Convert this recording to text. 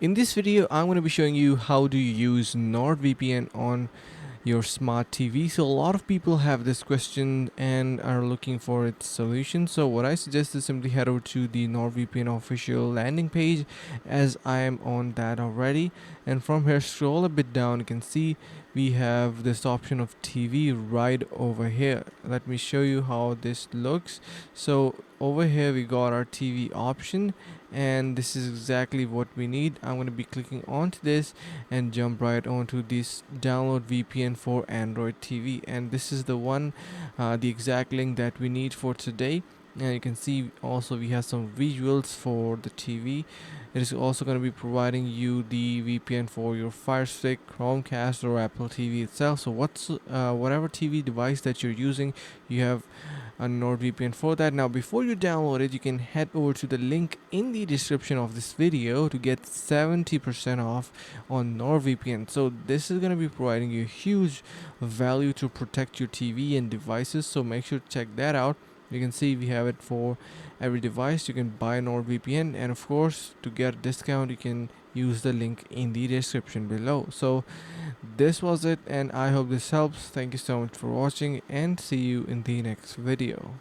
In this video, I'm going to be showing you how to use NordVPN on your smart TV. So a lot of people have this question and are looking for its solution. So what I suggest is simply head over to the NordVPN official landing page, as I am on that already. And from here, scroll a bit down, you can see we have this option of TV right over here. Let me show you how this looks. So over here we got our TV option, and this is exactly what we need. I'm going to be clicking onto this and jump right onto this download VPN for Android TV, and this is the one, the exact link that we need for today. And you can see also we have some visuals for the TV. It is also going to be providing you the VPN for your Fire Stick, Chromecast, or Apple TV itself. So whatever TV device that you're using, you have a NordVPN for that. Now before you download it, you can head over to the link in the description of this video to get 70% off on NordVPN. So this is going to be providing you huge value to protect your TV and devices, so make sure to check that out. You can see we have it for every device. You can buy NordVPN, and of course, to get a discount, you can use the link in the description below. So this was it, and I hope this helps. Thank you so much for watching, and see you in the next video.